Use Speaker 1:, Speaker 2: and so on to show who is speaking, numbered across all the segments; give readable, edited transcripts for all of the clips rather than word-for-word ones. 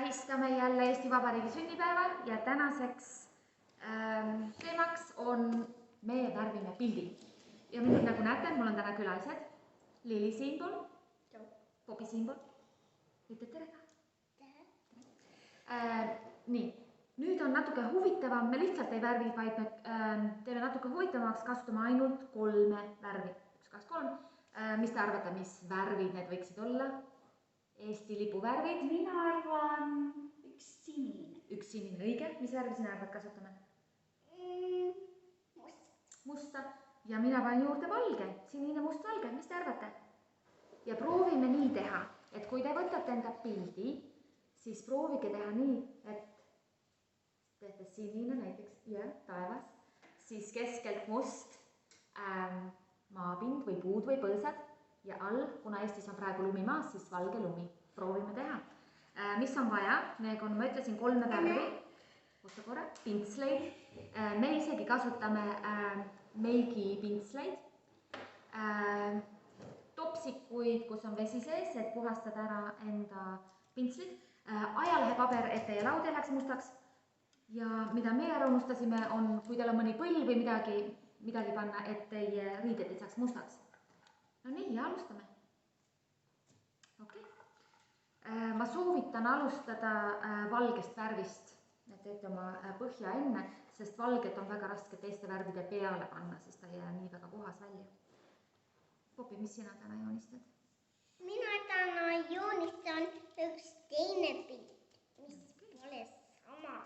Speaker 1: tähistame jälle Eesti Vabariigi sünnipäeva ja tänaseks teemaks on meie värvime pildi. Ja nüüd nagu näete, mul on täna külalised. Lili siinpool, Bobi siinpool. Ütled tere ka? Tere. Nii, nüüd on natuke huvitavam, me lihtsalt ei värvi, vaid me teeme natuke huvitavamaks, kasutame ainult 3 värvi. 1, 2, 3. Mis te arvate, mis värvid need võiksid olla? Eesti lipu värvid?
Speaker 2: Mina arvan üks sinine.
Speaker 1: Üks sinine, õige. Mis värvi sina arvad kasutame? Musta. Ja mina panen juurde valge. Sinine, must, valge. Mis te arvate? Ja proovime nii teha, et kui te võtate enda pildi, siis proovige teha nii, et teete sinine näiteks ja taevas, siis keskelt must maapind või puud või põõsad ja all, kuna Eestis on praegu lumi maas, siis valge lumi. Proovime teha. Mis on vaja? Need on, ma ütlesin 3 värvi. Oota korra, pintsleid. Me isegi kasutame meigi pintsleid. Topsikuid, kus on vesi sees, et puhastada ära enda pintslid. Ajalehepaber, et teie laud ei läheks mustaks. Ja mida me ära unustasime, on, kui teil on mõni põll või midagi panna, et teie riided ei saaks mustaks. No nii, ja alustame. Okay. Ma soovitan alustada valgest värvist, et teete oma põhja enne, sest valget on väga raske teiste värvide peale panna, sest ta ei jää nii väga puhas välja. Bobi, mis sina täna joonistad?
Speaker 2: Mina täna joonistan üks teine pilt, mis pole sama.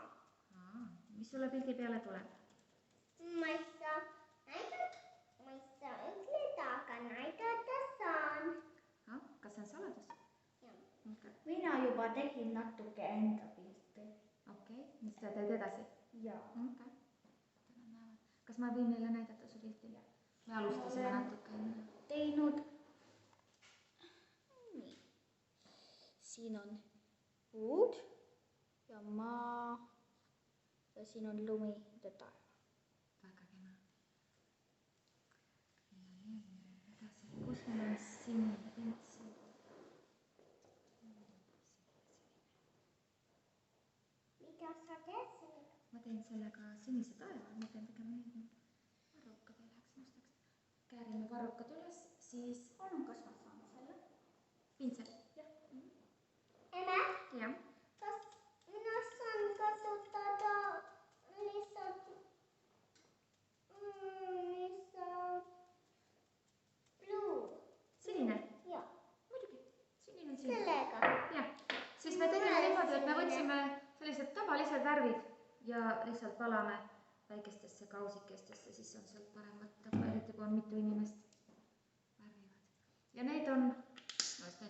Speaker 1: Mis sulle pildi peale tuleb?
Speaker 2: Ma ei saa ütleda, aga näidata saan.
Speaker 1: Kas see on saladus?
Speaker 2: Okay. Mina juba tegin natuke enda pilti.
Speaker 1: Okei, mis sa teed edasi?
Speaker 2: Jaa.
Speaker 1: Okay. Kas ma võin neile näidata su pilti? Me alustasime natuke enne.
Speaker 2: Teinud. Nii. Siin on puud ja maa ja siin on lumi ja taeva.
Speaker 1: Väga kena. Edasi, kus meil on sinine pintsel?
Speaker 2: Mida sa teed sellega?
Speaker 1: Ma teen sellega sinise taeva, ma pean tegema nii, et varrukad ei läheks mustaks. Käärime varrukad üles, siis...
Speaker 2: Palun, kas ma saan selle?
Speaker 1: Pintsel?
Speaker 2: Jah. Emme?
Speaker 1: Jah.
Speaker 2: Kas mina saan kasutada lihtsalt blue?
Speaker 1: Sinine?
Speaker 2: Jah.
Speaker 1: Muidugi, sinine on sinine.
Speaker 2: Sellega?
Speaker 1: Jah. Siis me tegime niimoodi, et me võtsime sellised tavalised värvid ja lihtsalt valame väikestesse kausikestesse, siis on sealt parem võtta, eriti kui on mitu inimest värvivad. Ja neid on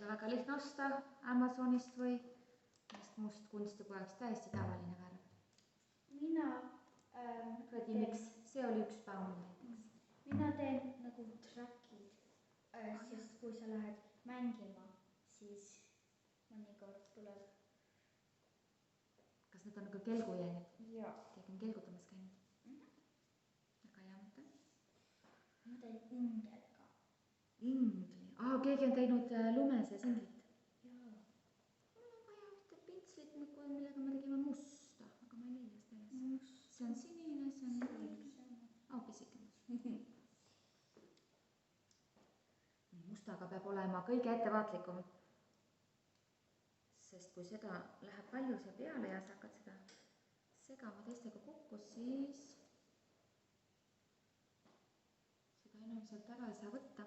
Speaker 1: väga lihtne osta Amazonist või must kunstipoeks, täiesti tavaline värv.
Speaker 2: Mina
Speaker 1: Ready-mix, see oli 1 pound näiteks.
Speaker 2: Mina teen nagu trackid, sest kui sa lähed mängima, siis mõnikord tuleb.
Speaker 1: Kas need on nagu kelgujäänid?
Speaker 2: Jaa.
Speaker 1: Keegi on kelgutamas käinud? Väga hea mõte.
Speaker 2: Ma teen ingedega.
Speaker 1: Ingli? Keegi on teinud lumese singlit?
Speaker 2: Jaa.
Speaker 1: Mul on vaja ühte pintslit, millega me tegime musta, aga ma ei leia seda üles. See on sinine, see on pisike must. Mustaga peab olema kõige ettevaatlikum. Sest kui seda läheb palju siia peale ja sa hakkad seda segama teistega kokku, siis seda enam sealt ära ei saa võtta.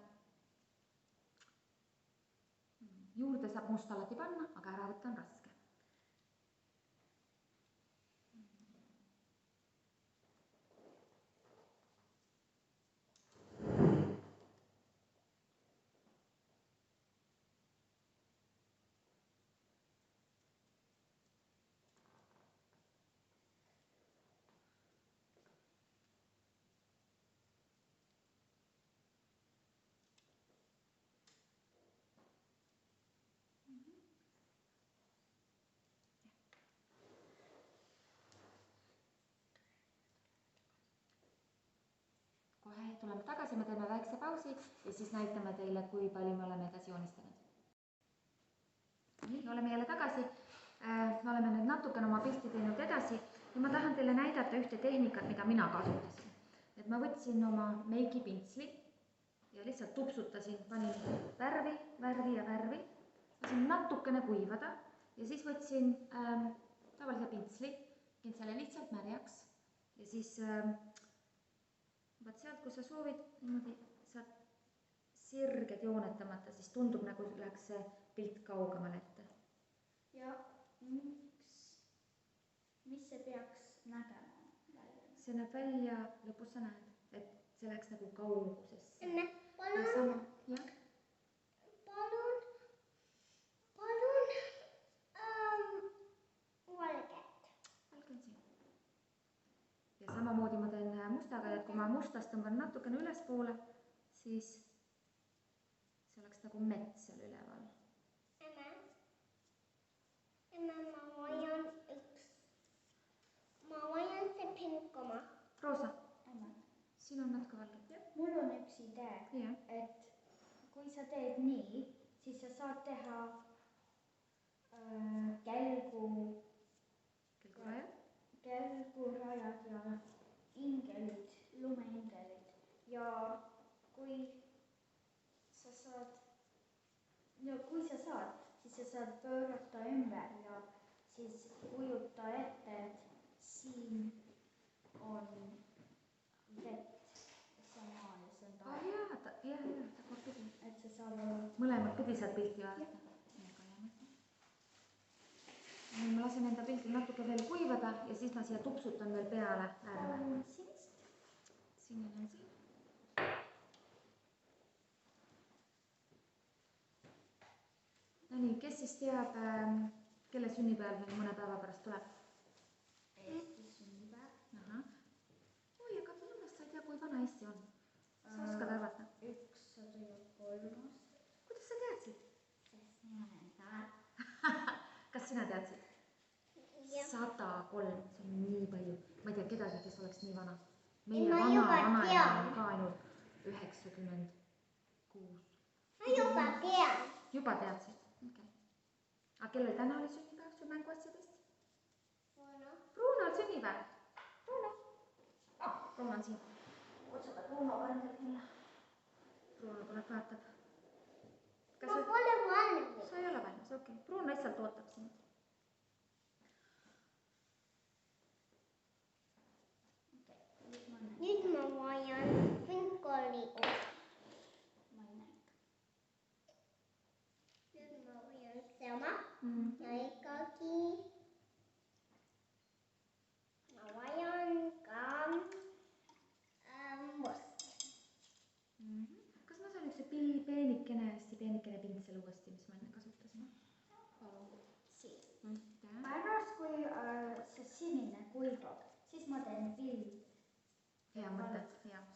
Speaker 1: Juurde saab must alati panna, aga ära võtta on raske. Kohe tuleme tagasi, me teeme väikse pausi ja siis näitame teile, kui palju me oleme edasi joonistanud. Nii, oleme jälle tagasi Me oleme nüüd natukene oma pilti teinud edasi ja ma tahan teile näidata ühte tehnikat, mida mina kasutasin. Et ma võtsin oma meigipinsli ja lihtsalt tupsutasin, panin värvi, värvi ja värvi, lasin natukene kuivada ja siis võtsin tavalise pinsli, tegin selle lihtsalt märjaks ja siis vaat sealt, kus sa soovid, niimoodi saad sirged jooned tõmmata, siis tundub, nagu läheks see pilt kaugemale ette.
Speaker 2: Ja mis see peaks nägema välja?
Speaker 1: See näeb välja, lõpus sa näed, et see läheks nagu kaugusesse.
Speaker 3: Emme, palun valget.
Speaker 1: Valge on siin. Ja samamoodi ma teen mustaga, et kui ma mustast tõmban natukene ülespoole, siis see oleks nagu mets seal üleval.
Speaker 3: Emme, ma vajan see pink oma.
Speaker 1: Roosa, siin on natuke valget.
Speaker 2: Mul on üks idee, et kui sa teed nii, siis sa saad teha kelgurajad ja ingelid, lumeingelid. Ja kui sa saad, siis sa saad pöörata ümber ja siis kujuta ette, et siin on vett. Et see saab olla
Speaker 1: Mõlemad pidi saad pilti vaadata. Ma lasen enda piltil natuke veel kuivada ja siis ma siia tupsutan veel peale värve. Sinine on siin. No nii, kes siis teab, kelle sünnipäev meil mõne päeva pärast tuleb?
Speaker 2: Eesti sünnipäev.
Speaker 1: Oi, aga minu meelest sa ei tea, kui vana Eesti on. Sa oskad arvata?
Speaker 2: 103.
Speaker 1: Kuidas sa teadsid?
Speaker 2: Sest ma olen tark.
Speaker 1: Kas sina teadsid? 103, see on nii palju. Ma ei tea kedagi, kes oleks nii vana. Meie vanaema on ka ainult 96.
Speaker 3: Ma juba tean.
Speaker 1: Juba teadsid? Okay. Aga kellel täna oli sünnipäev sul mänguasjadest? Bruunol sünnipäev. Bruun on siin. Kutsuda Bruno parandal külla. Bruno tuleb vaatab.
Speaker 3: Ma pole valmis.
Speaker 1: Sa ei ole valmis, okei. Bruun lihtsalt ootab sind.
Speaker 3: Nüüd ma vajan pünkoli osa.
Speaker 2: Ma ei näe.
Speaker 3: Nüüd ma vajan sama ja ikkagi ma vajan ka must.
Speaker 1: Kas ma saan üks peenikene, hästi peenikene pintsel uuesti, mis ma enne kasutasime?
Speaker 2: Siin. Pärast, kui see sinine kuivab, siis ma teen pild.
Speaker 1: Hea mõte,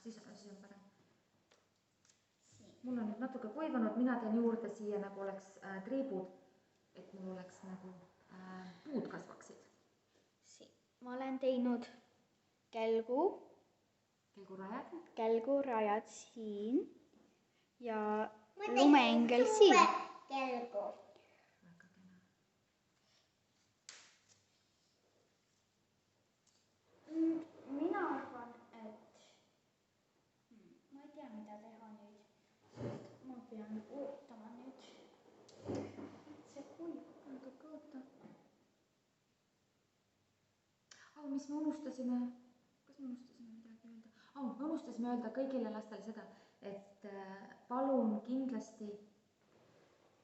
Speaker 1: siis on parem.
Speaker 2: Siin.
Speaker 1: Mul on nüüd natuke kuivanud, mina teen juurde siia nagu oleks triibud, et mul oleks nagu puud kasvaksid.
Speaker 2: Ma olen teinud kelgurajad siin ja lumeingel siin.
Speaker 3: Kelgu.
Speaker 1: Väga kena.
Speaker 2: Mina arvan, et ma ei tea, mida teha nüüd, sest ma pean ootama nüüd, et see kuivab.
Speaker 1: Natuke oota. Mis me unustasime? Kas me unustasime midagi öelda? Me unustasime öelda kõigile lastele seda, et palun kindlasti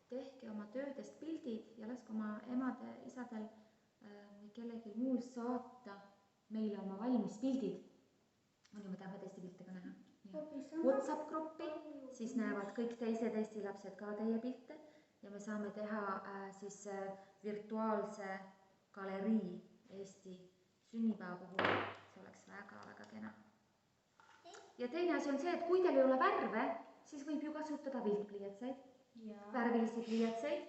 Speaker 1: tehke oma töödest pildid ja laske oma emadel, isadel või kellelgi muul saata meile oma valmis pildid. Me tahame teiste pilte ka näha. WhatsApp-gruppi, siis näevad kõik teised Eesti lapsed ka teie pilte ja me saame teha siis virtuaalse galerii Eesti sünnipäeva puhul. See oleks väga-väga kena. Ja teine asi on see, et kui teil ei ole värve, siis võib ju kasutada viltpliiatseid, värvilisi pliiatseid,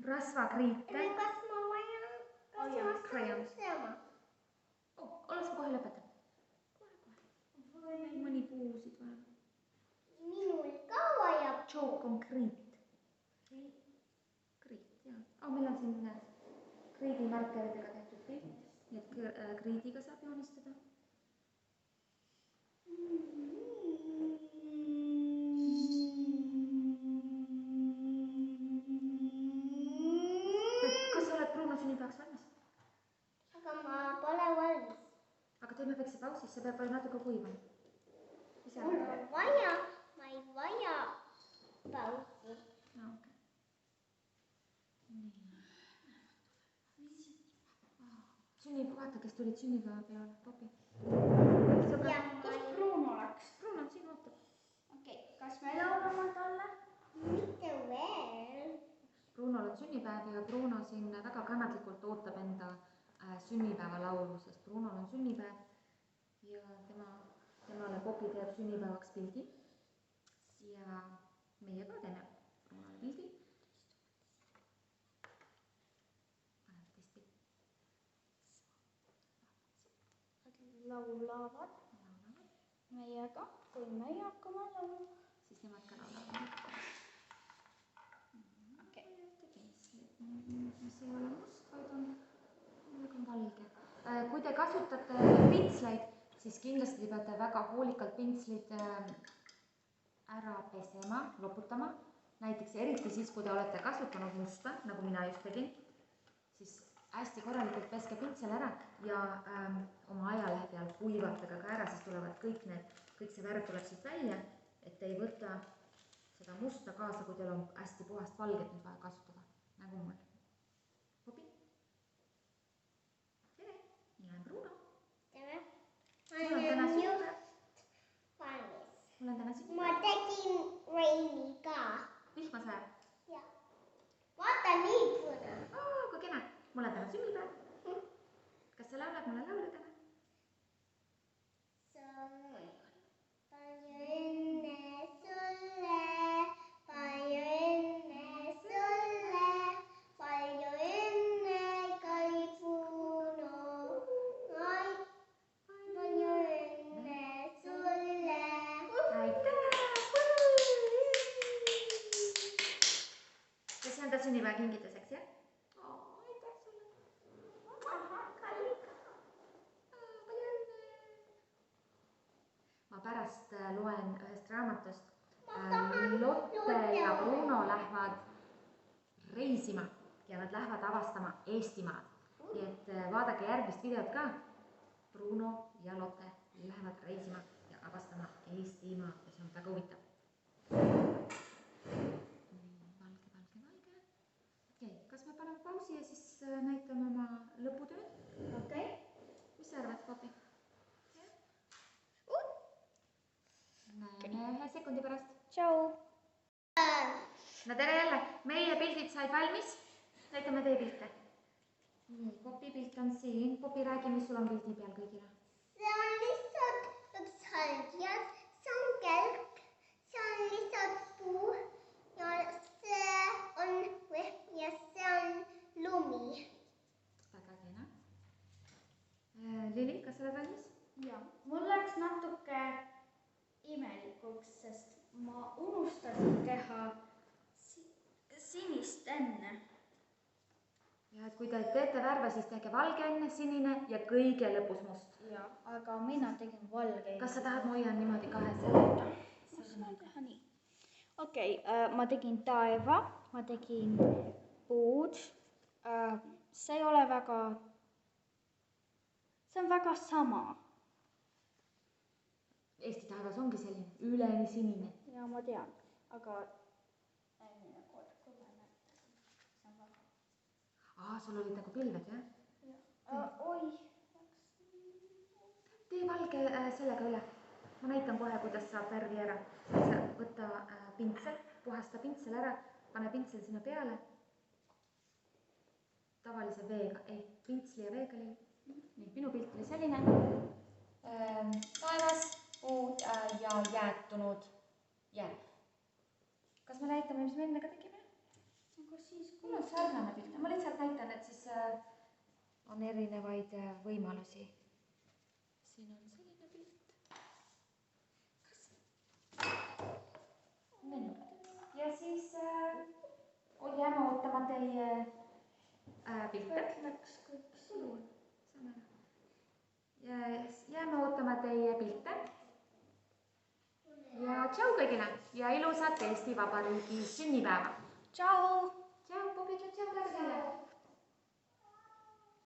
Speaker 1: rasvakriite.
Speaker 3: Kas ma vajan sama?
Speaker 1: Olles ma kohe lõpetan. Kohe. Mõni puusid vaja.
Speaker 3: Minul ka vajab.
Speaker 1: Joke on kriit. Kriit, jah. Meil on siin kriidimärkeridega tehtud pilt, nii et kriidiga saab joonistada. Kas sa oled Bruno sünnipäevaks valmis?
Speaker 3: Aga ma pole valmis.
Speaker 1: Aga teeme väikse pausi, see peab natuke kuivama.
Speaker 3: Mul on vaja, ma ei vaja pausi.
Speaker 1: No, okay. Vaata, kes tulid sünnipäeva peale, Popi.
Speaker 2: Kus Bruno läks?
Speaker 1: Bruno on siin, ootab.
Speaker 2: Okei, kas me laulame talle?
Speaker 3: Mitte veel.
Speaker 1: Brunol on sünnipäev ja Bruno siin väga kannatlikult ootab enda sünnipäevalaulu, sest Brunol on sünnipäev ja temale Popi teeb sünnipäevaks pildi ja meie ka teeme Brunole pildi.
Speaker 2: Laulavad meiega, kui meie hakkame laulma.
Speaker 1: Siis nemad ka laulavad.
Speaker 2: Okei.
Speaker 1: Mis ei ole must, vaid on valge. Kui te kasutate pintsleid, siis kindlasti peate väga hoolikalt pintslid ära pesema, loputama. Näiteks eriti siis, kui te olete kasutanud musta, nagu mina just tegin, siis hästi korralikult peske pintsel ära ja oma ajalehe peal kuivatage ka ära, siis tulevad kõik see värv tuleb siit välja, et ei võta seda musta kaasa, kui teil on hästi puhast valget nüüd vaja kasutada, nagu mul. Popi? Tere, mina olen Bruno.
Speaker 3: Tere.
Speaker 1: Mul on täna sünnipäev.
Speaker 3: Valmis.
Speaker 1: Mul on täna sünnipäev.
Speaker 3: Ma tegin Reini ka.
Speaker 1: Vihma sajab.
Speaker 3: Jah. Vaata nii põnev.
Speaker 1: Kui kena. Mul on täna sünnipäev. Kas sa laulad mulle laulu täna?
Speaker 3: Palju õnne sulle, palju õnne sulle, palju õnne, kallis Bruno. Palju õnne sulle.
Speaker 1: Aitäh! Ja see on ta sünnipäeva kingituseks, jah? Aitäh sulle! Ma pärast loen ühest raamatust. Lotte ja Bruno lähevad reisima ja nad lähevad avastama Eestimaad. Nii et vaadake järgmist videot ka. Bruno ja Lotte lähevad reisima ja avastama Eestimaad ja see on väga huvitav. Valge. Okei, kas me paneme pausi ja siis näitame oma lõputöö?
Speaker 2: Okei.
Speaker 1: Mis sa arvad, Popi? Näeme 1 sekundi pärast.
Speaker 2: Tšau.
Speaker 1: No tere jälle, meie pildid said valmis. Näitame teie pilte. Nii, Popi pilt on siin. Popi, räägi, mis sul on pildi peal kõigile.
Speaker 3: See on lihtsalt üks haljas, see on kelk, see on lihtsalt puu ja see on vehm ja see on lumi.
Speaker 1: Väga kena. Lili, kas sa oled valmis?
Speaker 2: Ja, mul läks natuke imelikuks, sest ma unustasin teha sinist enne.
Speaker 1: Ja et kui te teete värve, siis tehke valge enne, sinine ja kõige lõpus must.
Speaker 2: Ja, aga mina tegin valge.
Speaker 1: Kas sa tahad, ma hoian niimoodi kahese?
Speaker 2: Ma saan teha nii. Okei, ma tegin taeva, ma tegin puud. See ei ole väga, see on väga sama.
Speaker 1: Eesti taevas ongi selline üleni sinine.
Speaker 2: Ja ma tean, aga eelmine kord, kui ma näitasin, see on väga.
Speaker 1: Sul olid nagu pilved, jah?
Speaker 2: Oi.
Speaker 1: Tee valge sellega üle. Ma näitan kohe, kuidas saab värvi ära. Sa võta pintsel, puhasta pintsel ära, pane pintsel sinna peale. Tavalise veega, ei, pintsli ja veega oli. Nii, minu pilt oli selline. Taevas, puud ja jäätunud jääb. Kas me näitame, mis me enne ka tegime?
Speaker 2: Aga siis,
Speaker 1: Mul on sarnane pilt. Ma lihtsalt näitan, et siis on erinevaid võimalusi. Siin on selline pilt. Ja siis jääme ootama teie pilte.
Speaker 2: et läks kõik suur.
Speaker 1: Jääme ootama teie pilte. Ja tšau kõigile ja ilusat Eesti Vabariigi sünnipäeva.
Speaker 2: Tšau!
Speaker 1: Tšau, Bobi, tšau kõigile.